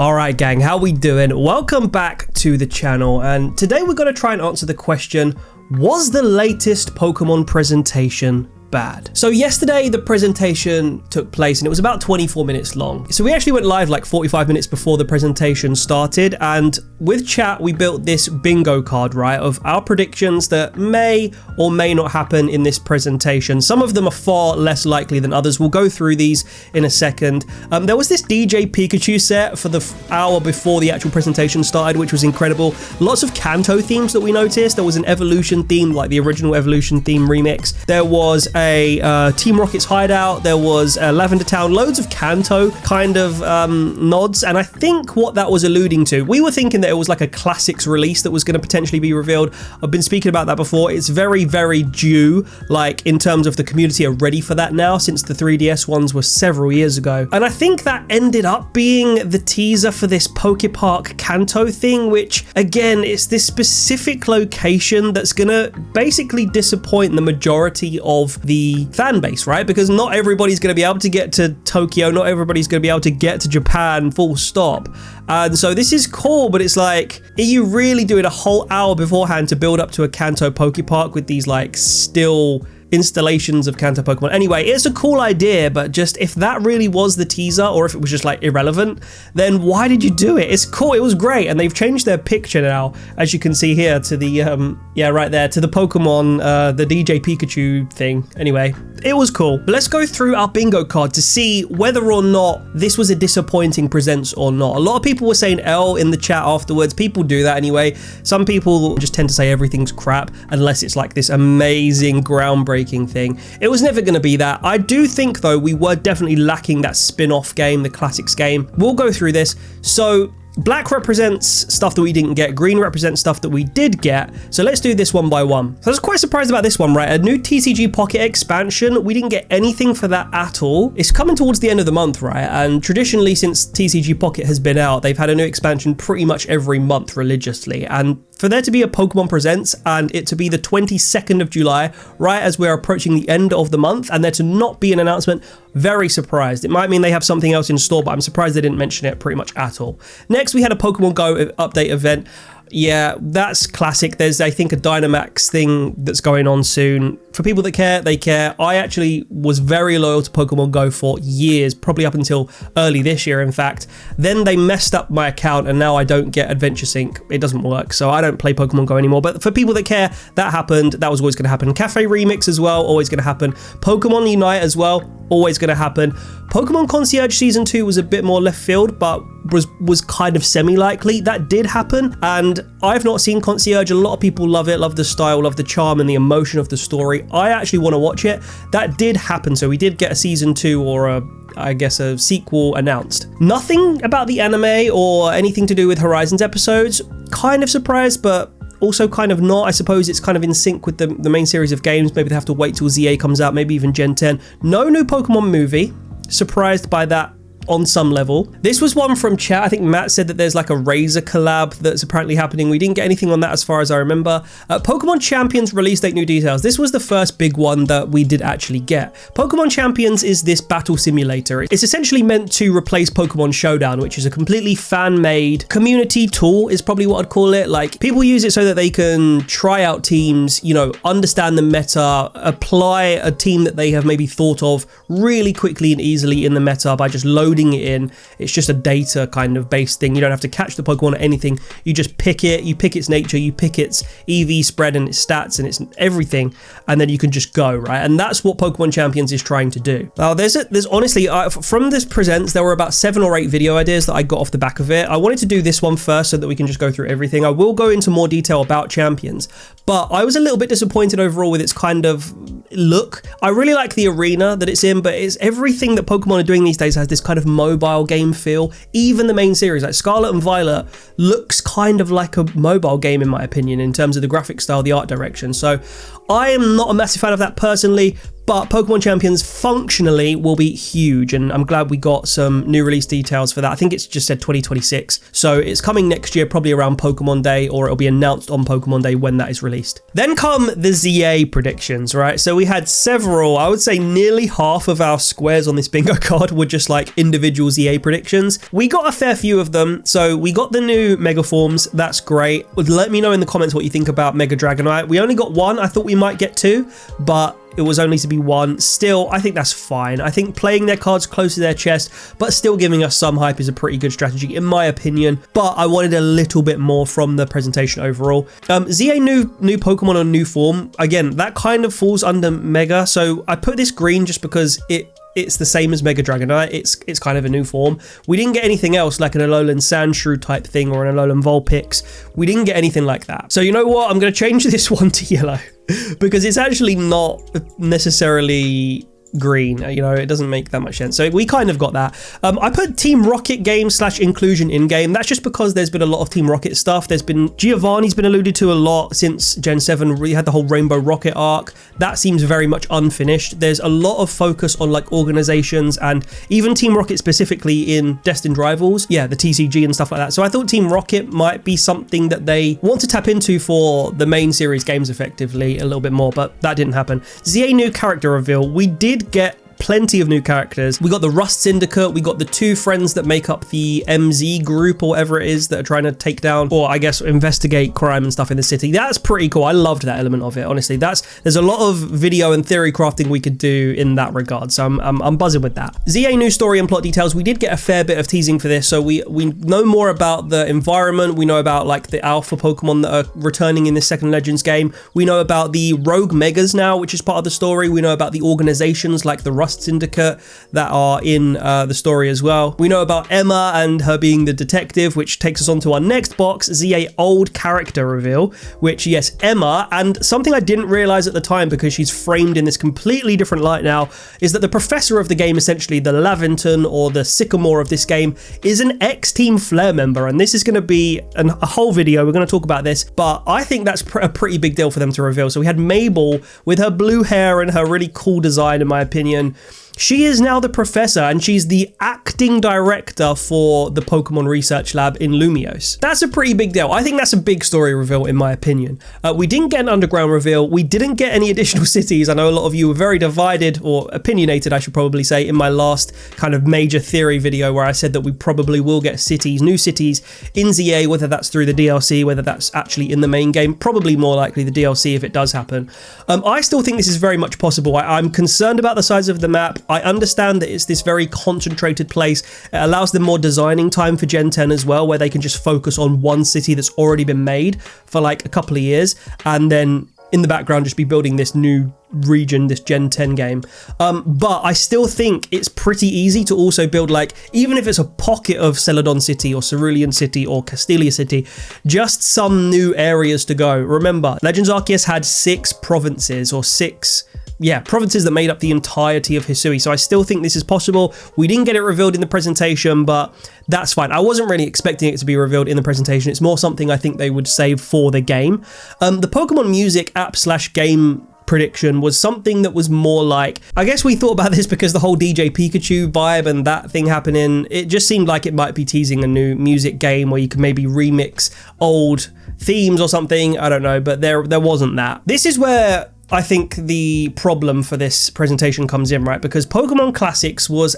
Alright gang, how we doing? Welcome back to the channel, and today we're going to try and answer the question, was the latest Pokemon presentation bad? So yesterday the presentation took place and it was about 24 minutes long. So we actually went live like 45 minutes before the presentation started, and with chat we built this bingo card, right, of our predictions that may or may not happen in this presentation. Some of them are far less likely than others. We'll go through these in a second. There was this DJ Pikachu set for the hour before the actual presentation started, which was incredible. Lots of Kanto themes that we noticed. There was an evolution theme, like the original evolution theme remix. There was a Team Rocket's hideout. There was Lavender Town. Loads of Kanto kind of nods, and I think what that was alluding to, we were thinking that it was like a classics release that was going to potentially be revealed. I've been speaking about that before. It's very, very due, like in terms of the community are ready for that now, since the 3DS ones were several years ago. And I think that ended up being the teaser for this Pokepark Kanto thing, which again, it's this specific location that's gonna basically disappoint the majority of the fan base, right? Because not everybody's going to be able to get to Tokyo, not everybody's going to be able to get to Japan, full stop. And so this is cool, but it's like, are you really doing a whole hour beforehand to build up to a Kanto Pokepark with these like still installations of Kanto Pokemon? Anyway, it's a cool idea, but just if that really was the teaser, or if it was just like irrelevant, then why did you do it? It's cool, it was great, and they've changed their picture now, as you can see here, to the yeah, right there, to the Pokemon, the DJ Pikachu thing. Anyway, it was cool. But let's go through our bingo card to see whether or not this was a disappointing presents or not. A lot of people were saying L in the chat afterwards. People do that anyway. Some people just tend to say everything's crap unless it's like this amazing, groundbreaking thing. It was never going to be that. I do think though we were definitely lacking that spin-off game, the classics game. We'll go through this. So black represents stuff that we didn't get, green represents stuff that we did get, so let's do this one by one. So I was quite surprised about this one, right? A new TCG Pocket expansion, we didn't get anything for that at all. It's coming towards the end of the month, right? And traditionally, since TCG Pocket has been out, they've had a new expansion pretty much every month religiously, and for there to be a Pokemon Presents and it to be the 22nd of July, right as we're approaching the end of the month, and there to not be an announcement, very surprised. It might mean they have something else in store, but I'm surprised they didn't mention it pretty much at all. Next, we had a Pokemon Go update event. Yeah, that's classic. There's, I think, a Dynamax thing that's going on soon. For people that care, they care. I actually was very loyal to Pokemon Go for years, probably up until early this year, in fact. Then they messed up my account and now I don't get Adventure Sync. It doesn't work, so I don't play Pokemon Go anymore. But for people that care, that happened. That was always going to happen. Cafe Remix as well, always going to happen. Pokemon Unite as well, always going to happen. Pokemon Concierge Season 2 was a bit more left field, but was kind of semi-likely. That did happen, and I've not seen Concierge. A lot of people love it, love the style, love the charm and the emotion of the story. I actually want to watch it. That did happen, so we did get a Season 2 or I guess a sequel announced. Nothing about the anime or anything to do with Horizons episodes. Kind of surprised, but also kind of not. I suppose it's kind of in sync with the main series of games. Maybe they have to wait till ZA comes out, maybe even Gen 10. No new Pokemon movie. Surprised by that on some level. This was one from chat. I think Matt said that there's like a Razer collab that's apparently happening. We didn't get anything on that as far as I remember. Pokemon Champions release date new details. This was the first big one that we did actually get. Pokemon Champions is this battle simulator. It's essentially meant to replace Pokemon Showdown, which is a completely fan-made community tool is probably what I'd call it. Like, people use it so that they can try out teams, you know, understand the meta, apply a team that they have maybe thought of really quickly and easily in the meta by just loading it in. It's just a data kind of based thing. You don't have to catch the Pokemon or anything. You just pick it, you pick its nature, you pick its EV spread and its stats and its everything, and then you can just go, right? And that's what Pokemon Champions is trying to do. Now, there's honestly, from this presents, there were about 7 or 8 video ideas that I got off the back of it. I wanted to do this one first so that we can just go through everything. I will go into more detail about Champions, but I was a little bit disappointed overall with its kind of look. I really like the arena that it's in, but it's everything that Pokemon are doing these days has this kind of mobile game feel. Even the main series, like Scarlet and Violet, looks kind of like a mobile game in my opinion, in terms of the graphic style, the art direction. So I am not a massive fan of that personally, but Pokemon Champions functionally will be huge, and I'm glad we got some new release details for that. I think it's just said 2026, so it's coming next year, probably around Pokemon Day, or it'll be announced on Pokemon Day when that is released. Then come the ZA predictions, right? So we had several, I would say nearly half of our squares on this bingo card were just like individual ZA predictions. We got a fair few of them. So we got the new Mega Forms, that's great. Let me know in the comments what you think about Mega Dragonite. We only got one, I thought we might get two, but it was only to be one. Still, I think that's fine. I think playing their cards close to their chest, but still giving us some hype is a pretty good strategy, in my opinion. But I wanted a little bit more from the presentation overall. ZA new Pokemon on new form. Again, that kind of falls under Mega. So I put this green just because it's the same as Mega Dragonite. It's kind of a new form. We didn't get anything else like an Alolan Sandshrew type thing or an Alolan Vulpix. We didn't get anything like that. So you know what? I'm going to change this one to yellow because it's actually not necessarily green, you know, it doesn't make that much sense. So we kind of got that. I put Team Rocket game / inclusion in game. That's just because there's been a lot of Team Rocket stuff. There's been Giovanni's been alluded to a lot since Gen 7. We had the whole Rainbow Rocket arc. That seems very much unfinished. There's a lot of focus on like organizations and even Team Rocket specifically in Destined Rivals. Yeah, the TCG and stuff like that. So I thought Team Rocket might be something that they want to tap into for the main series games effectively a little bit more, but that didn't happen. ZA new character reveal. We did get plenty of new characters. We got the Rust Syndicate, we got the two friends that make up the MZ group or whatever it is that are trying to take down, or I guess investigate crime and stuff in the city. That's pretty cool. I loved that element of it, honestly. There's a lot of video and theory crafting we could do in that regard, so I'm buzzing with that. ZA new story and plot details. We did get a fair bit of teasing for this, so we know more about the environment. We know about like the alpha Pokemon that are returning in this second Legends game. We know about the Rogue Megas now, which is part of the story. We know about the organizations like the Rust Syndicate that are in the story as well. We know about Emma and her being the detective, which takes us on to our next box, ZA old character reveal, which yes, Emma, and something I didn't realize at the time because she's framed in this completely different light now, is that the professor of the game, essentially the Laventon or the Sycamore of this game, is an ex-Team Flare member, and this is going to be a whole video. We're going to talk about this, but I think that's a pretty big deal for them to reveal. So we had Mabel with her blue hair and her really cool design, in my opinion. She is now the professor, and she's the acting director for the Pokemon Research Lab in Lumiose. That's a pretty big deal. I think that's a big story reveal, in my opinion. We didn't get an underground reveal. We didn't get any additional cities. I know a lot of you were very divided, or opinionated, I should probably say, in my last kind of major theory video where I said that we probably will get cities, new cities in ZA, whether that's through the DLC, whether that's actually in the main game, probably more likely the DLC if it does happen. I still think this is very much possible. I'm concerned about the size of the map. I understand that it's this very concentrated place. It allows them more designing time for Gen 10 as well, where they can just focus on one city that's already been made for like a couple of years, and then in the background just be building this new region, this Gen 10 game. But I still think it's pretty easy to also build, like, even if it's a pocket of Celadon City or Cerulean City or Castelia City, just some new areas to go. Remember, Legends Arceus had 6 provinces or 6 provinces that made up the entirety of Hisui. So I still think this is possible. We didn't get it revealed in the presentation, but that's fine. I wasn't really expecting it to be revealed in the presentation. It's more something I think they would save for the game. The Pokemon Music app / game prediction was something that was more like, I guess we thought about this because the whole DJ Pikachu vibe and that thing happening, it just seemed like it might be teasing a new music game where you could maybe remix old themes or something. I don't know, but there wasn't that. This is where I think the problem for this presentation comes in, right? Because Pokemon Classics was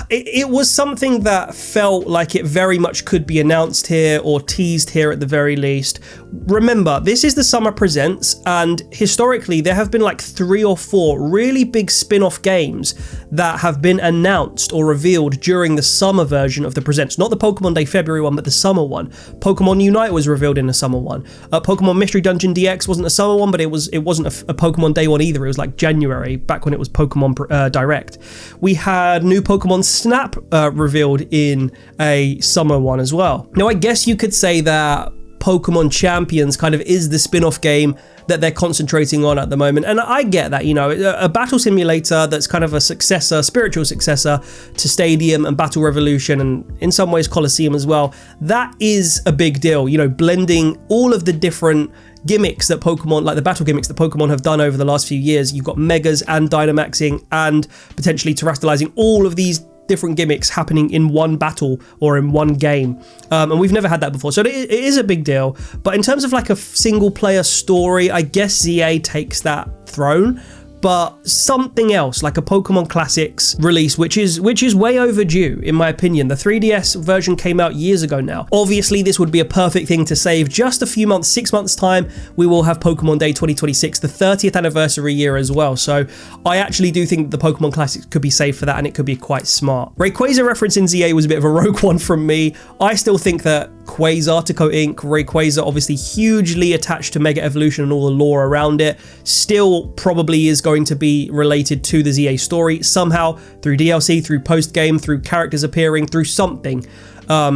it was something that felt like it very much could be announced here or teased here at the very least. Remember, this is the Summer Presents, and historically there have been like 3 or 4 really big spin-off games that have been announced or revealed during the summer version of the Presents. Not the Pokemon Day February one, but the summer one. Pokemon Unite was revealed in the summer one. Pokemon Mystery Dungeon DX wasn't a summer one, but it wasn't a Pokemon Day one either. It was like January, back when it was Pokemon Direct. We had new Pokemon Snap revealed in a summer one as well. Now, I guess you could say that Pokemon Champions kind of is the spin-off game that they're concentrating on at the moment, and I get that, you know, a battle simulator that's kind of a successor, spiritual successor to Stadium and Battle Revolution, and in some ways Colosseum as well. That is a big deal, you know, blending all of the different gimmicks that Pokemon, like the battle gimmicks that Pokemon have done over the last few years. You've got Megas and Dynamaxing and potentially Terastallizing, all of these different gimmicks happening in one battle or in one game, and we've never had that before, so it is a big deal. But in terms of like a single player story, I guess ZA takes that throne. But something else, like a Pokemon Classics release, which is way overdue, in my opinion. The 3DS version came out years ago now. Obviously, this would be a perfect thing to save. Just a few months, 6 months time, we will have Pokemon Day 2026, the 30th anniversary year as well. So I actually do think the Pokemon Classics could be saved for that, and it could be quite smart. Rayquaza reference in ZA was a bit of a rogue one from me. I still think that Quasar, Tico Inc., Rayquaza, obviously hugely attached to Mega Evolution and all the lore around it, still probably is going to be related to the ZA story somehow, through DLC, through post-game, through characters appearing, through something.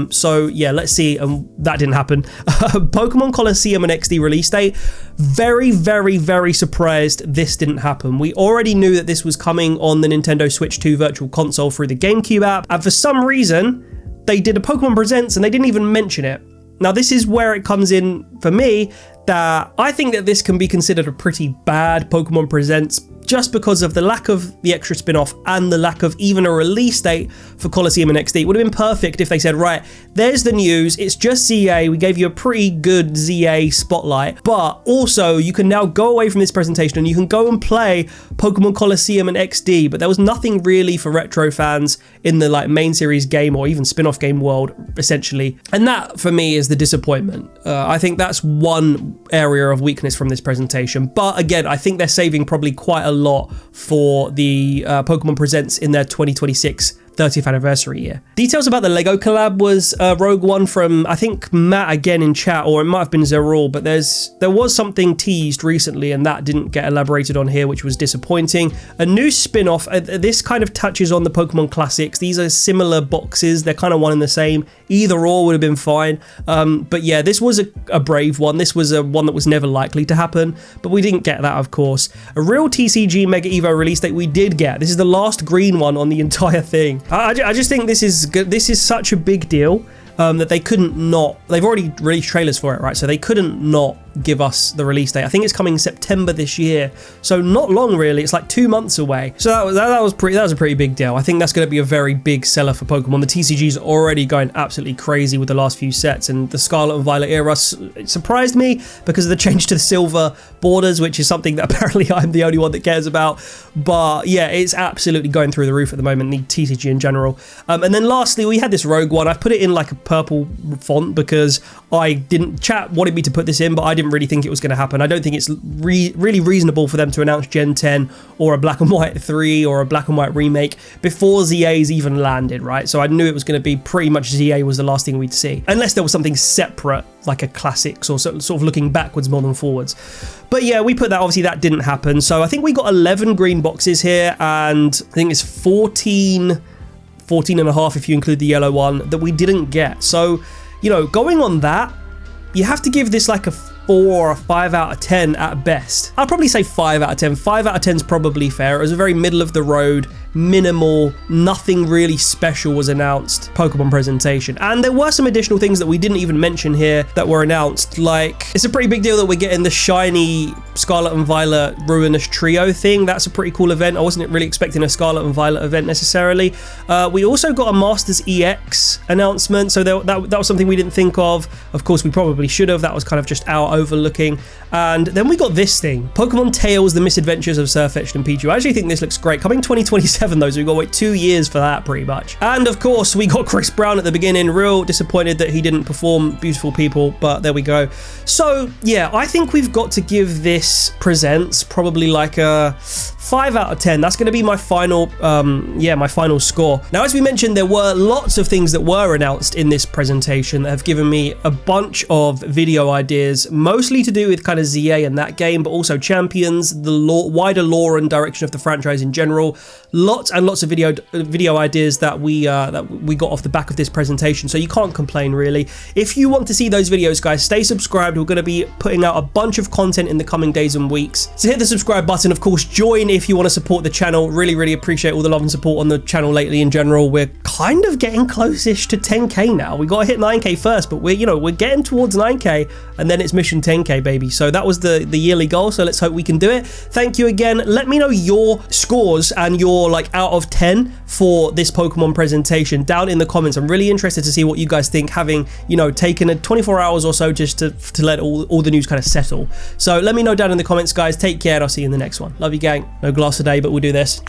So yeah, let's see. That didn't happen. Pokemon Colosseum and XD release date. Very, very, very surprised this didn't happen. We already knew that this was coming on the Nintendo Switch 2 Virtual Console through the GameCube app, and for some reason, they did a Pokemon Presents and they didn't even mention it. Now, this is where it comes in for me, that I think that this can be considered a pretty bad Pokemon Presents, just because of the lack of the extra spin-off and the lack of even a release date for Colosseum and XD. It would have been perfect if they said, right, there's the news, it's just ZA, we gave you a pretty good ZA spotlight, but also you can now go away from this presentation and you can go and play Pokemon Colosseum and XD. But there was nothing really for retro fans in the like main series game or even spin-off game world, essentially. And that for me is the disappointment. I think that's one area of weakness from this presentation. But again, I think they're saving probably quite a lot for the Pokemon Presents in their 2026 30th anniversary year. Details about the Lego collab was a rogue one from, I think, Matt again in chat, or it might have been Zerul, but there was something teased recently and that didn't get elaborated on here, which was disappointing. A new spin-off, this kind of touches on the Pokemon Classics. These are similar boxes, they're kind of one and the same. Either or would have been fine. But yeah, this was a brave one. This was a one that was never likely to happen, but we didn't get that, of course. A real TCG Mega Evo release date we did get. This is the last green one on the entire thing. I just think this is good. This is such a big deal that they couldn't not. They've already released trailers for it, right? So they couldn't not give us the release date. I think it's coming September this year, so not long really. It's like 2 months away. So that was a pretty big deal. I think that's going to be a very big seller for Pokemon. The TCG's already going absolutely crazy with the last few sets, and the Scarlet and Violet era, it surprised me because of the change to the silver borders, which is something that apparently I'm the only one that cares about. But yeah, it's absolutely going through the roof at the moment, the TCG in general. And then lastly, we had this rogue one. I've put it in like a purple font because chat wanted me to put this in, but I didn't really think it was going to happen. I don't think it's really reasonable for them to announce Gen 10 or a Black and White 3 or a Black and White remake before ZA's even landed, right? So I knew it was going to be pretty much ZA was the last thing we'd see, unless there was something separate like a Classics or sort of looking backwards more than forwards. But yeah, we put that, obviously that didn't happen. So I think we got 11 green boxes here, and I think it's 14 and a half if you include the yellow one that we didn't get. So, you know, going on that, you have to give this like a 4 or a 5 out of 10 at best. I'll probably say 5 out of 10. 5 out of 10 is probably fair. It was a very middle of the road, minimal, nothing really special was announced Pokemon presentation. And there were some additional things that we didn't even mention here that were announced. Like, it's a pretty big deal that we're getting the shiny Scarlet and Violet Ruinous Trio thing. That's a pretty cool event. I wasn't really expecting a Scarlet and Violet event necessarily. We also got a Masters EX announcement, so that was something we didn't think of. Of course, we probably should have. That was kind of just our overlooking. And then we got this thing, Pokemon Tales, The Misadventures of Sirfetch'd and Pichu. I actually think this looks great. Coming 2027 though, so we've got to wait 2 years for that pretty much. And of course, we got Chris Brown at the beginning. Real disappointed that he didn't perform Beautiful People, but there we go. So yeah, I think we've got to give this Presents probably like a 5 out of 10. That's going to be my final, my final score. Now, as we mentioned, there were lots of things that were announced in this presentation that have given me a bunch of video ideas, mostly to do with kind of ZA and that game, but also Champions, the wider lore and direction of the franchise in general. Lots and lots of video ideas that we got off the back of this presentation, so you can't complain really. If you want to see those videos, guys, stay subscribed. We're going to be putting out a bunch of content in the coming days and weeks. So hit the subscribe button, of course, join if you want to support the channel. Really appreciate all the love and support on the channel lately in general. We're kind of getting close-ish to 10k now. We got to hit 9k first, but we're getting towards 9k, and then it's mission 10k, baby. So that was the yearly goal, so let's hope we can do it. Thank you again. Let me know your scores and your like out of 10 for this Pokemon presentation down in the comments. I'm really interested to see what you guys think, having taken a 24 hours or so just to let all the news kind of settle. So let me know down in the comments, guys. Take care, and I'll see you in the next one. Love you, gang. No glass today, but we'll do this.